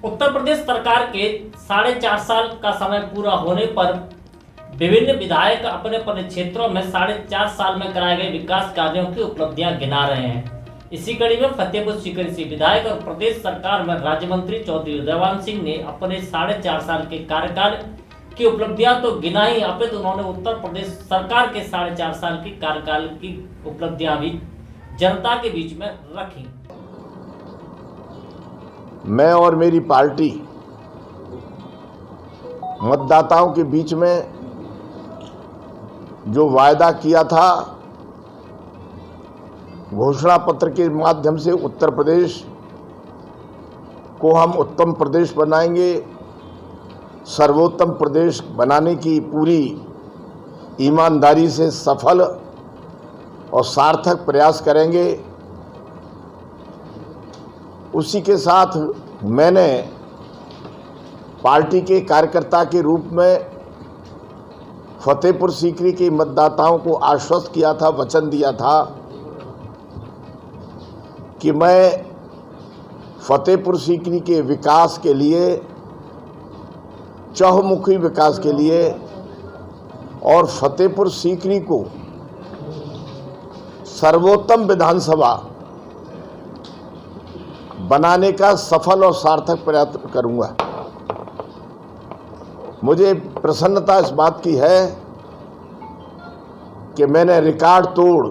उत्तर प्रदेश सरकार के 4.5 साल का समय पूरा होने पर विभिन्न विधायक अपने अपने क्षेत्रों में 4.5 साल में कराए गए विकास कार्यों की उपलब्धियां गिना रहे हैं। इसी कड़ी में फतेहपुर सीकरी से विधायक और प्रदेश सरकार में राज्य मंत्री चौधरी उदयवान सिंह ने अपने 4.5 साल के कार्यकाल की उपलब्धियां तो गिनाई, अपितु उन्होंने उत्तर प्रदेश सरकार के 4.5 साल के कार्यकाल की उपलब्धियां भी जनता के बीच में रखी। मैं और मेरी पार्टी मतदाताओं के बीच में जो वायदा किया था, घोषणा पत्र के माध्यम से उत्तर प्रदेश को हम उत्तम प्रदेश बनाएंगे, सर्वोत्तम प्रदेश बनाने की पूरी ईमानदारी से सफल और सार्थक प्रयास करेंगे। उसी के साथ मैंने पार्टी के कार्यकर्ता के रूप में फतेहपुर सीकरी के मतदाताओं को आश्वस्त किया था, वचन दिया था कि मैं फतेहपुर सीकरी के विकास के लिए, चहुमुखी विकास के लिए और फतेहपुर सीकरी को सर्वोत्तम विधानसभा बनाने का सफल और सार्थक प्रयास करूंगा। मुझे प्रसन्नता इस बात की है कि मैंने रिकॉर्ड तोड़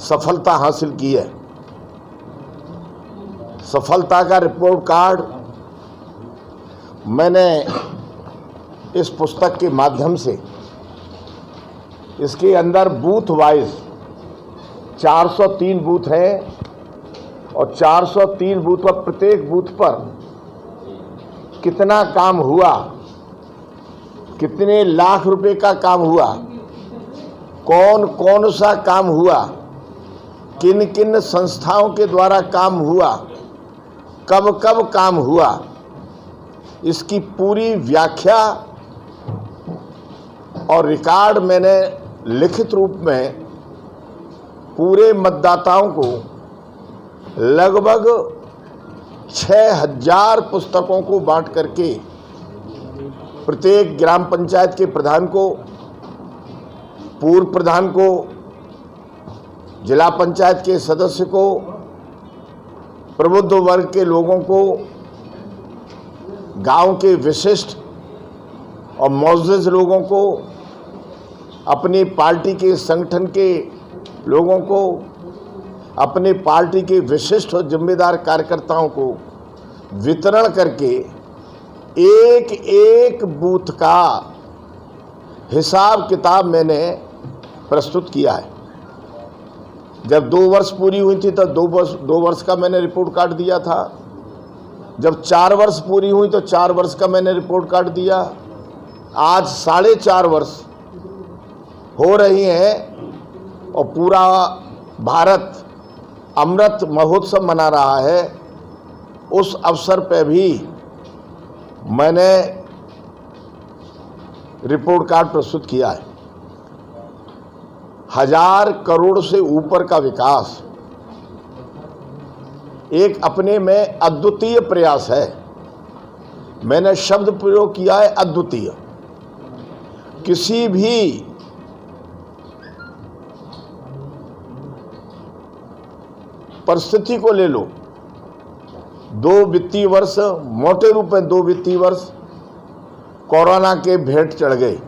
सफलता हासिल की है। सफलता का रिपोर्ट कार्ड मैंने इस पुस्तक के माध्यम से, इसके अंदर बूथ वाइज 403 बूथ हैं और 403 बूथ पर, प्रत्येक बूथ पर कितना काम हुआ, कितने लाख रुपए का काम हुआ, कौन कौन सा काम हुआ, किन किन संस्थाओं के द्वारा काम हुआ, कब कब काम हुआ, इसकी पूरी व्याख्या और रिकॉर्ड मैंने लिखित रूप में पूरे मतदाताओं को लगभग 6000 पुस्तकों को बांट करके प्रत्येक ग्राम पंचायत के प्रधान को, पूर्व प्रधान को, जिला पंचायत के सदस्य को, प्रबुद्ध वर्ग के लोगों को, गांव के विशिष्ट और मौजूद लोगों को, अपनी पार्टी के संगठन के लोगों को, अपने पार्टी के विशिष्ट और जिम्मेदार कार्यकर्ताओं को वितरण करके एक एक बूथ का हिसाब किताब मैंने प्रस्तुत किया है। जब 2 वर्ष पूरी हुई थी तो 2 वर्ष का मैंने रिपोर्ट कार्ड दिया था। जब 4 वर्ष पूरी हुई तो 4 वर्ष का मैंने रिपोर्ट कार्ड दिया। आज 4.5 वर्ष हो रही हैं और पूरा भारत अमृत महोत्सव मना रहा है। उस अवसर पर भी मैंने रिपोर्ट कार्ड प्रस्तुत किया है। 1000 करोड़ से ऊपर का विकास एक अपने में अद्वितीय प्रयास है। मैंने शब्द प्रयोग किया है अद्वितीय। किसी भी परिस्थिति को ले लो, 2 वित्तीय वर्ष, मोटे रूप में 2 वित्तीय वर्ष कोरोना के भेंट चढ़ गए।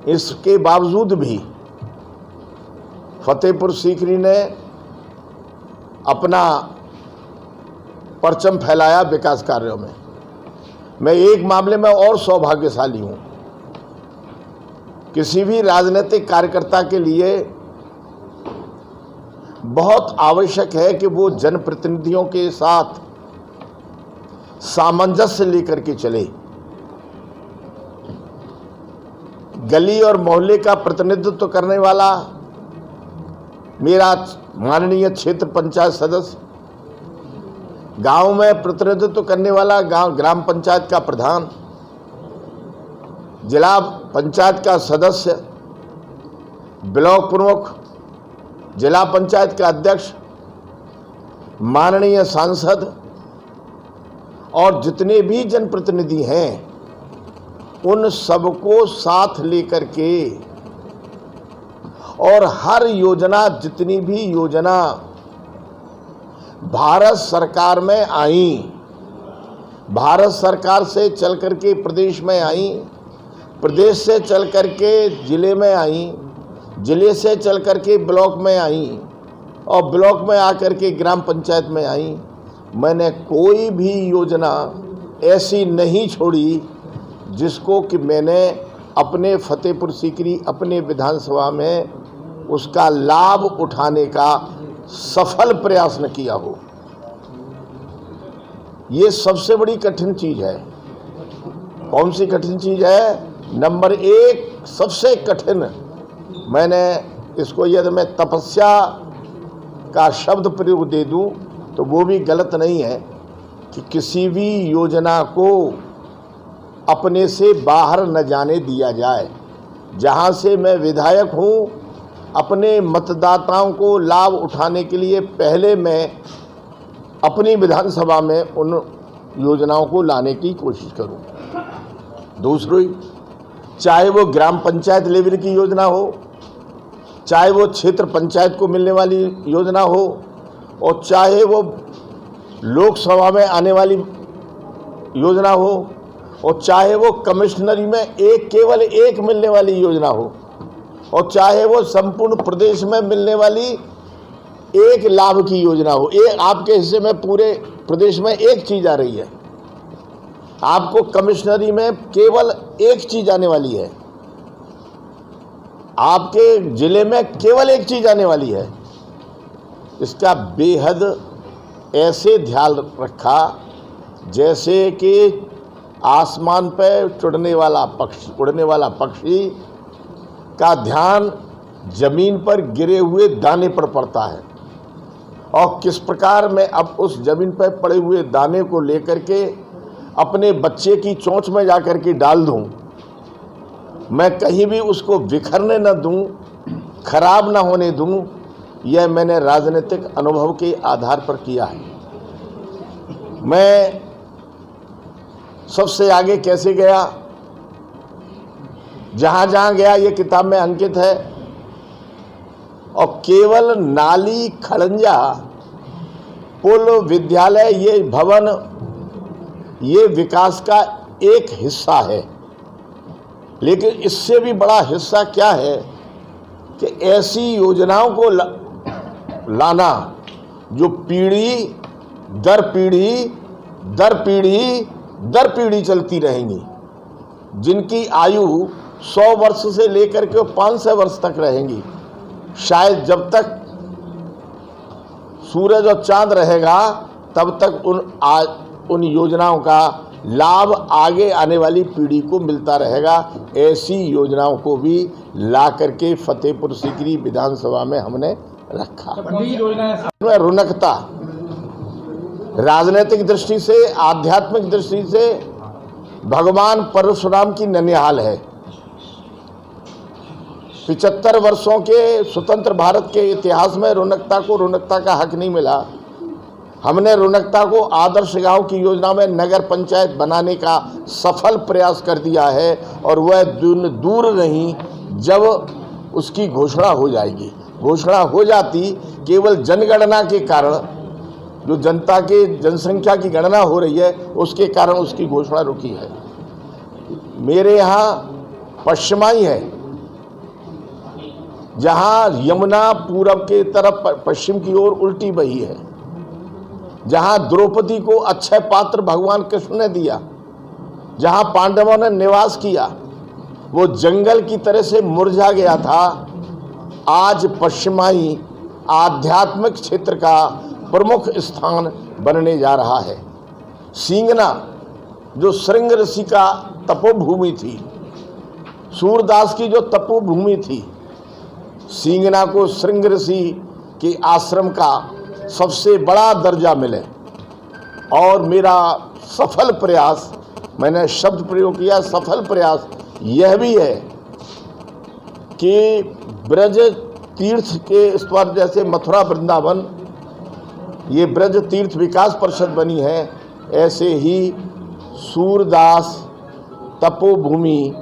इसके बावजूद भी फतेहपुर सीकरी ने अपना परचम फैलाया विकास कार्यों में। मैं एक मामले में और सौभाग्यशाली हूं। किसी भी राजनीतिक कार्यकर्ता के लिए बहुत आवश्यक है कि वो जनप्रतिनिधियों के साथ सामंजस्य लेकर के चले। गली और मोहल्ले का प्रतिनिधित्व करने वाला मेरा माननीय क्षेत्र पंचायत सदस्य, गांव में प्रतिनिधित्व करने वाला ग्राम पंचायत का प्रधान, जिला पंचायत का सदस्य, ब्लॉक प्रमुख, जिला पंचायत का अध्यक्ष, माननीय सांसद और जितने भी जनप्रतिनिधि हैं उन सबको साथ लेकर के और हर योजना, जितनी भी योजना भारत सरकार में आई, भारत सरकार से चल करके प्रदेश में आई, प्रदेश से चल करके जिले में आई, जिले से चल करके ब्लॉक में आई और ब्लॉक में आकर के ग्राम पंचायत में आई, मैंने कोई भी योजना ऐसी नहीं छोड़ी जिसको कि मैंने अपने फतेहपुर सीकरी, अपने विधानसभा में उसका लाभ उठाने का सफल प्रयास न किया हो। ये सबसे बड़ी कठिन चीज है। कौन सी कठिन चीज है? नंबर एक, सबसे कठिन, मैंने इसको यदि मैं तपस्या का शब्द प्रयोग दे दूं तो वो भी गलत नहीं है कि किसी भी योजना को अपने से बाहर न जाने दिया जाए। जहां से मैं विधायक हूं, अपने मतदाताओं को लाभ उठाने के लिए पहले मैं अपनी विधानसभा में उन योजनाओं को लाने की कोशिश करूं। दूसरी, चाहे वो ग्राम पंचायत लेवल की योजना हो, चाहे वो क्षेत्र पंचायत को मिलने वाली योजना हो, और चाहे वो लोकसभा में आने वाली योजना हो, और चाहे वो कमिश्नरी में केवल एक मिलने वाली योजना हो, और चाहे वो संपूर्ण प्रदेश में मिलने वाली एक लाभ की योजना हो। एक आपके हिस्से में पूरे प्रदेश में एक चीज आ रही है, आपको कमिश्नरी में केवल एक चीज आने वाली है, आपके जिले में केवल एक चीज आने वाली है। इसका बेहद ऐसे ध्यान रखा जैसे कि आसमान पर उड़ने वाला पक्षी का ध्यान जमीन पर गिरे हुए दाने पर पड़ता है, और किस प्रकार मैं अब उस जमीन पर पड़े हुए दाने को लेकर के अपने बच्चे की चोंच में जाकर के डाल दूं, मैं कहीं भी उसको बिखरने न दूं, खराब ना होने दूं, यह मैंने राजनीतिक अनुभव के आधार पर किया है। मैं सबसे आगे कैसे गया, जहां जहां गया ये किताब में अंकित है, और केवल नाली, खड़ंजा, पुल, विद्यालय, ये भवन, ये विकास का एक हिस्सा है। लेकिन इससे भी बड़ा हिस्सा क्या है कि ऐसी योजनाओं को लाना जो पीढ़ी दर पीढ़ी दर पीढ़ी दर पीढ़ी चलती रहेंगी, जिनकी आयु 100 वर्ष से लेकर के 500 वर्ष तक रहेंगी। शायद जब तक सूरज और चांद रहेगा तब तक उन योजनाओं का लाभ आगे आने वाली पीढ़ी को मिलता रहेगा। ऐसी योजनाओं को भी ला करके फतेहपुर सीकरी विधानसभा में हमने रखा। रुनकता राजनीतिक दृष्टि से, आध्यात्मिक दृष्टि से भगवान परशुराम की ननिहाल है। 75 वर्षों के स्वतंत्र भारत के इतिहास में रुनकता का हक नहीं मिला। हमने रुनकता को आदर्श गांव की योजना में नगर पंचायत बनाने का सफल प्रयास कर दिया है, और वह दूर नहीं जब उसकी घोषणा हो जाएगी। घोषणा हो जाती, केवल जनगणना के कारण, जो जनता के जनसंख्या की गणना हो रही है उसके कारण उसकी घोषणा रुकी है। मेरे यहाँ पश्चिमाई है, जहाँ यमुना पूरब के तरफ पश्चिम की ओर उल्टी बही है, जहाँ द्रौपदी को अक्षय पात्र भगवान कृष्ण ने दिया, जहाँ पांडवों ने निवास किया, वो जंगल की तरह से मुरझा गया था। आज पश्चिमाई आध्यात्मिक क्षेत्र का प्रमुख स्थान बनने जा रहा है। सींगना जो श्रृंग ऋषि का तपोभूमि थी, सूरदास की जो तपोभूमि थी, सींगना को श्रृंग ऋषि के आश्रम का सबसे बड़ा दर्जा मिले। और मेरा सफल प्रयास, मैंने शब्द प्रयोग किया सफल प्रयास, यह भी है कि ब्रज तीर्थ के इस पर जैसे मथुरा वृंदावन ये ब्रज तीर्थ विकास परिषद बनी है, ऐसे ही सूरदास तपोभूमि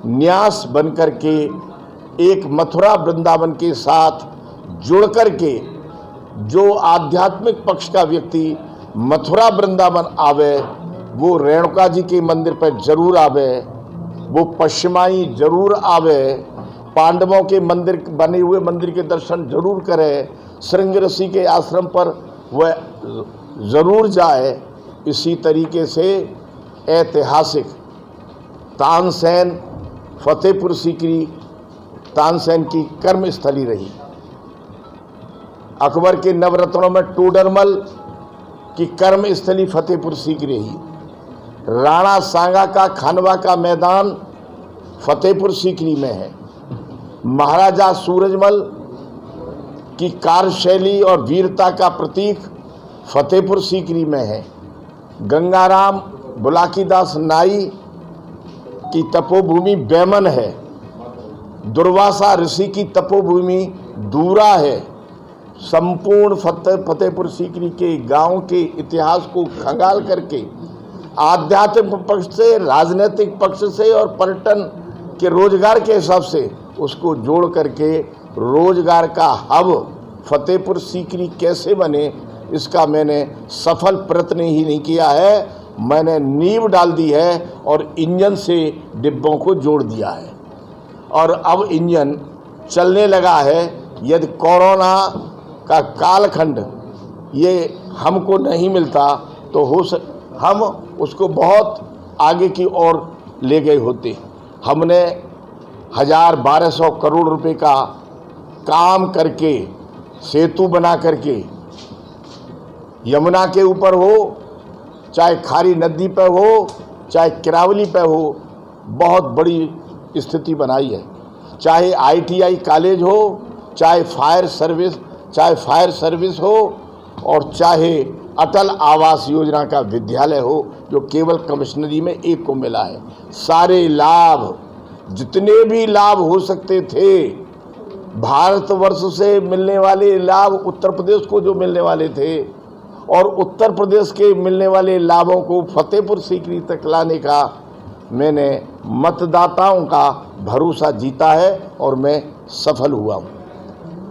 न्यास बनकर के एक मथुरा वृंदावन के साथ जुड़ कर के जो आध्यात्मिक पक्ष का व्यक्ति मथुरा वृंदावन आवे, वो रेणुका जी के मंदिर पर जरूर आवे, वो पश्चिमाई जरूर आवे, पांडवों के मंदिर बने हुए मंदिर के दर्शन जरूर करे, श्रृंग ऋषि के आश्रम पर वह ज़रूर जाए। इसी तरीके से ऐतिहासिक तानसेन फतेहपुर सीकरी तानसेन की कर्मस्थली रही। अकबर के नवरत्नों में टोडरमल की कर्मस्थली फतेहपुर सीकरी रही। राणा सांगा का खानवा का मैदान फतेहपुर सीकरी में है। महाराजा सूरजमल की कार्यशैली और वीरता का प्रतीक फतेहपुर सीकरी में है। गंगाराम बुलाकीदास नाई की तपोभूमि बैमन है। दुर्वासा ऋषि की तपोभूमि दूरा है। संपूर्ण फतेहपुर सीकरी के गांव के इतिहास को खंगाल करके आध्यात्मिक पक्ष से, राजनीतिक पक्ष से और पर्यटन के रोजगार के हिसाब से उसको जोड़ करके रोजगार का हब फतेहपुर सीकरी कैसे बने, इसका मैंने सफल प्रयत्न ही नहीं किया है, मैंने नींव डाल दी है और इंजन से डिब्बों को जोड़ दिया है और अब इंजन चलने लगा है। यदि कोरोना का कालखंड ये हमको नहीं मिलता तो हम उसको बहुत आगे की ओर ले गए होते। हमने 1200 करोड़ रुपए का काम करके सेतु बना करके यमुना के ऊपर हो, चाहे खारी नदी पर हो, चाहे किरावली पर हो, बहुत बड़ी स्थिति बनाई है। चाहे ITI कॉलेज हो, चाहे फायर सर्विस हो और चाहे अटल आवास योजना का विद्यालय हो जो केवल कमिश्नरी में एक को मिला है। सारे लाभ, जितने भी लाभ हो सकते थे, भारतवर्ष से मिलने वाले लाभ उत्तर प्रदेश को जो मिलने वाले थे और उत्तर प्रदेश के मिलने वाले लाभों को फतेहपुर सीकरी तक लाने का मैंने मतदाताओं का भरोसा जीता है और मैं सफल हुआ हूँ।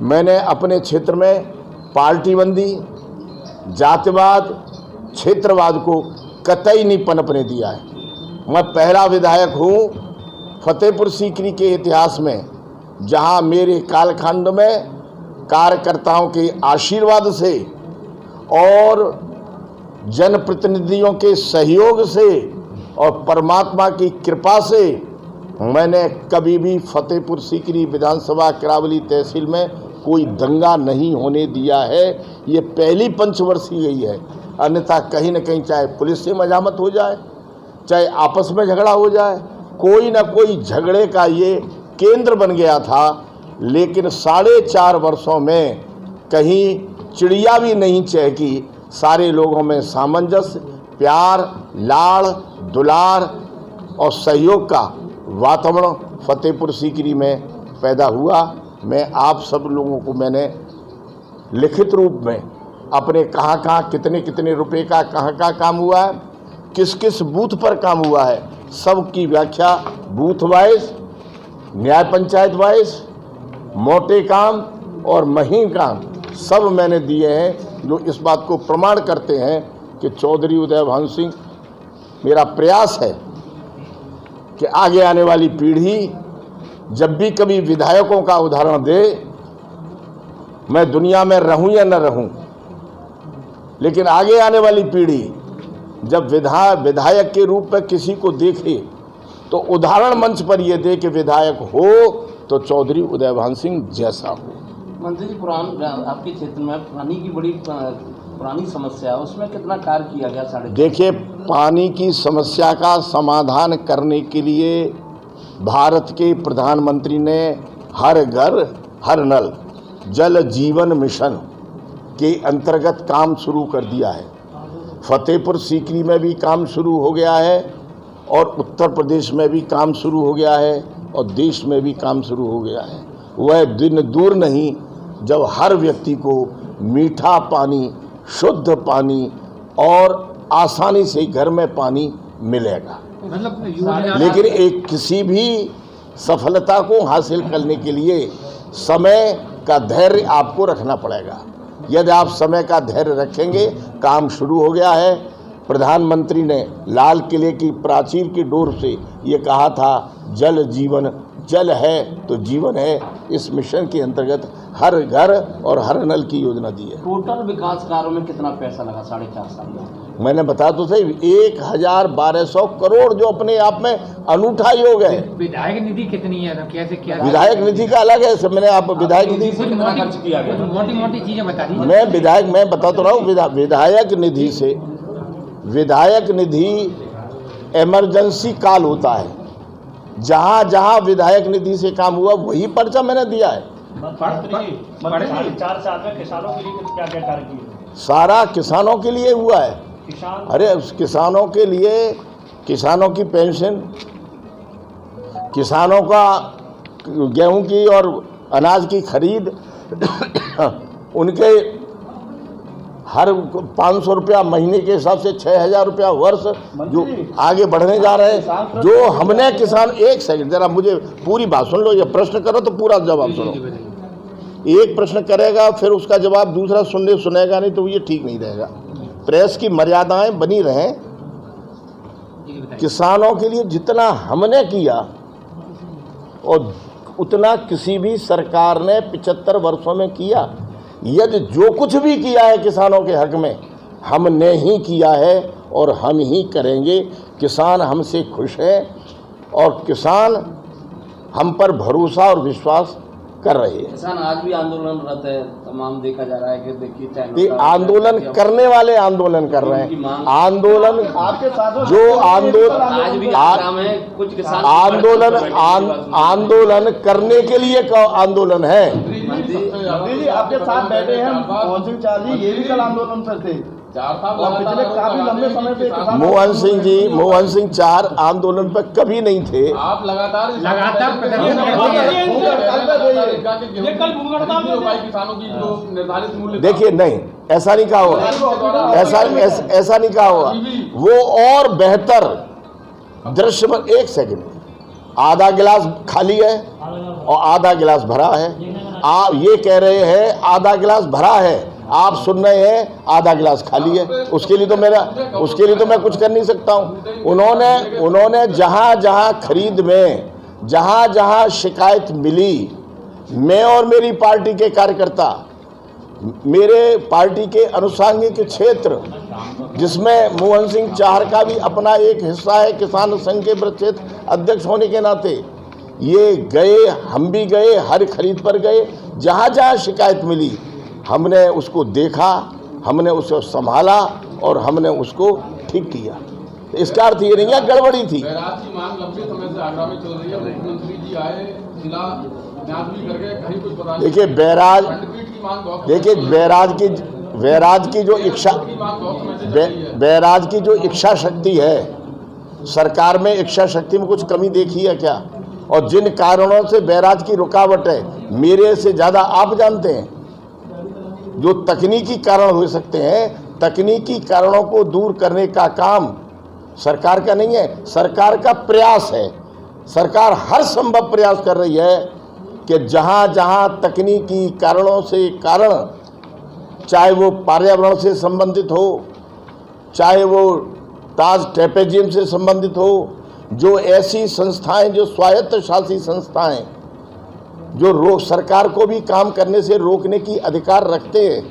मैंने अपने क्षेत्र में पार्टीबंदी, जातिवाद, क्षेत्रवाद को कतई नहीं पनपने दिया है। मैं पहला विधायक हूँ फतेहपुर सीकरी के इतिहास में जहाँ मेरे कालखंड में कार्यकर्ताओं के आशीर्वाद से और जनप्रतिनिधियों के सहयोग से और परमात्मा की कृपा से मैंने कभी भी फतेहपुर सीकरी विधानसभा किरावली तहसील में कोई दंगा नहीं होने दिया है। ये पहली पंचवर्षीय गई है, अन्यथा कहीं न कहीं चाहे पुलिस से मजामत हो जाए, चाहे आपस में झगड़ा हो जाए, कोई ना कोई झगड़े का ये केंद्र बन गया था। लेकिन 4.5 वर्षों में कहीं चिड़िया भी नहीं चहकी। सारे लोगों में सामंजस्य, प्यार, लाड़, दुलार और सहयोग का वातावरण फतेहपुर सीकरी में पैदा हुआ। मैं आप सब लोगों को मैंने लिखित रूप में अपने कहाँ कितने रुपए का कहाँ काम हुआ है, किस किस बूथ पर काम हुआ है, सबकी व्याख्या बूथ वाइज, न्याय पंचायत वाइज, मोटे काम और महीन काम सब मैंने दिए हैं, जो इस बात को प्रमाण करते हैं कि चौधरी उदय भानु सिंह, मेरा प्रयास है कि आगे आने वाली पीढ़ी जब भी कभी विधायकों का उदाहरण दे, मैं दुनिया में रहूं या न रहूं, लेकिन आगे आने वाली पीढ़ी जब विधायक के रूप में किसी को देखे तो उदाहरण मंच पर यह दे कि विधायक हो तो चौधरी उदय भानु सिंह जैसा हो। मंत्री जी, आपके क्षेत्र में पानी की बड़ी पुरानी समस्या है, उसमें कितना कार्य किया गया? देखिए, पानी की समस्या का समाधान करने के लिए भारत के प्रधानमंत्री ने हर घर हर नल जल जीवन मिशन के अंतर्गत काम शुरू कर दिया है। फतेहपुर सीकरी में भी काम शुरू हो गया है और उत्तर प्रदेश में भी काम शुरू हो गया है और देश में भी काम शुरू हो गया है। वह दिन दूर नहीं जब हर व्यक्ति को मीठा पानी शुद्ध पानी और आसानी से घर में पानी मिलेगा। लेकिन एक किसी भी सफलता को हासिल करने के लिए समय का धैर्य आपको रखना पड़ेगा। यदि आप समय का धैर्य रखेंगे, काम शुरू हो गया है। प्रधानमंत्री ने लाल किले की प्राचीर की डोर से ये कहा था, जल जीवन, जल है तो जीवन है। इस मिशन के अंतर्गत हर घर और हर नल की योजना दी है। टोटल विकास कार्यों में कितना पैसा लगा 4.5 साल में? मैंने बता तो सही, 1200 करोड़ जो अपने आप में अनूठा योग है। विधायक निधि कितनी है, कैसे किया? विधायक निधि का अलग है। मैंने आप विधायक निधि से कितना खर्च किया गया? मोटी चीजें बता दीजिए। मैं बता तो रहा हूँ, विधायक निधि से, विधायक निधि इमरजेंसी काल होता है। जहाँ जहाँ विधायक निधि से काम हुआ वही पर्चा मैंने दिया है। 4 साल में किसानों के लिए क्या क्या कार्य किए? सारा किसानों के लिए हुआ है। अरे किसानों के लिए, किसानों की पेंशन, किसानों का गेहूं की और अनाज की खरीद, उनके हर 500 रुपया महीने के हिसाब से 6000 रुपया वर्ष जो आगे बढ़ने जा रहे हैं। जो हमने किसान, एक सेकंड जरा मुझे पूरी बात सुन लो। ये प्रश्न करो तो पूरा जवाब सुनो। एक प्रश्न करेगा फिर उसका जवाब दूसरा सुनेगा नहीं तो ये ठीक नहीं रहेगा। प्रेस की मर्यादाएं बनी रहें। किसानों के लिए जितना हमने किया और उतना किसी भी सरकार ने 75 वर्षों में किया। यदि जो कुछ भी किया है किसानों के हक में हमने ही किया है और हम ही करेंगे। किसान हमसे खुश है और किसान हम पर भरोसा और विश्वास कर रहे हैं। किसान आज भी आंदोलनरत है, तमाम देखा जा रहा है कि देखिए आंदोलन करने वाले आंदोलन कर रहे हैं। आंदोलन जो आंदोलन करने के लिए आंदोलन है। आपके साथ बैठे हैं मोहन सिंह चार जी, ये भी कल आंदोलन पर थे। पिछले काफी लंबे समय से मोहन सिंह चार आंदोलन पर कभी नहीं थे। आप लगातार किसानों की जो निर्धारित मूल्य, देखिए नहीं, ऐसा नहीं कहा होगा, ऐसा नहीं कहा होगा। वो और बेहतर दृश्य में, एक सेकंड, आधा गिलास खाली है और आधा गिलास भरा है। आप ये कह रहे हैं आधा गिलास भरा है, आप सुन रहे हैं आधा गिलास खाली है। उसके लिए तो मैं कुछ कर नहीं सकता हूं। उन्होंने जहां जहां खरीद में जहां जहां शिकायत मिली, मैं और मेरी पार्टी के कार्यकर्ता, मेरे पार्टी के अनुषंगिक क्षेत्र जिसमें मोहन सिंह चाहर का भी अपना एक हिस्सा है, किसान संघ के क्षेत्र अध्यक्ष होने के नाते, ये गए, हम भी गए, हर खरीद पर गए। जहाँ जहाँ शिकायत मिली हमने उसको देखा, हमने उसको संभाला और हमने उसको ठीक किया। इसका अर्थ ये नहीं है गड़बड़ी थी। बैराज की मांग लंबे समय से आगरा में चल रही है। मुख्यमंत्री जी आए, जिला न्यास भी करके कहीं कुछ पता नहीं। देखिए बैराज की जो इच्छा शक्ति है, सरकार में इच्छा शक्ति में कुछ कमी देखी है क्या? और जिन कारणों से बैराज की रुकावट है, मेरे से ज़्यादा आप जानते हैं। जो तकनीकी कारण हो सकते हैं, तकनीकी कारणों को दूर करने का काम सरकार का नहीं है, सरकार का प्रयास है। सरकार हर संभव प्रयास कर रही है कि जहाँ जहाँ तकनीकी कारणों से चाहे वो पर्यावरण से संबंधित हो, चाहे वो ताज ट्रेपेजियम से संबंधित हो, जो ऐसी संस्थाएं, जो स्वायत्त शासी संस्थाएं जो सरकार को भी काम करने से रोकने की अधिकार रखते हैं,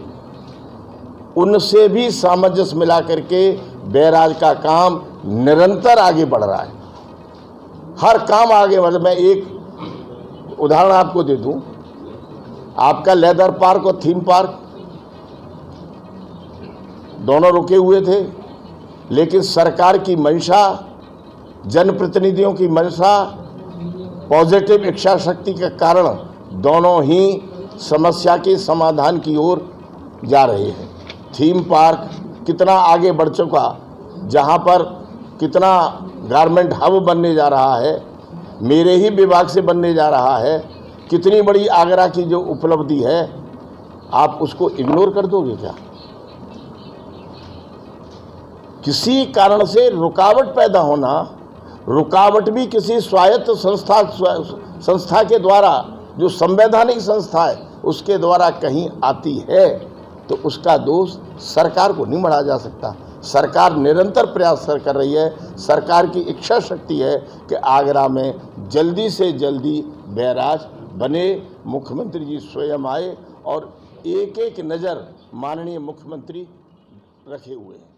उनसे भी सामंजस्य मिला करके बैराज का काम निरंतर आगे बढ़ रहा है। हर काम आगे बढ़। मैं एक उदाहरण आपको दे दूं। आपका लेदर पार्क और थीम पार्क दोनों रुके हुए थे, लेकिन सरकार की मंशा, जनप्रतिनिधियों की मंशा, पॉजिटिव इच्छा शक्ति के कारण दोनों ही समस्या के समाधान की ओर जा रहे हैं। थीम पार्क कितना आगे बढ़ चुका, जहां पर कितना गारमेंट हब बनने जा रहा है, मेरे ही विभाग से बनने जा रहा है। कितनी बड़ी आगरा की जो उपलब्धि है, आप उसको इग्नोर कर दोगे क्या? किसी कारण से रुकावट पैदा होना, रुकावट भी किसी स्वायत्त संस्था के द्वारा, जो संवैधानिक संस्था है उसके द्वारा कहीं आती है तो उसका दोष सरकार को नहीं बढ़ाया जा सकता। सरकार निरंतर प्रयास कर रही है। सरकार की इच्छा शक्ति है कि आगरा में जल्दी से जल्दी बैराज बने। मुख्यमंत्री जी स्वयं आए और एक एक नज़र माननीय मुख्यमंत्री रखे हुए हैं।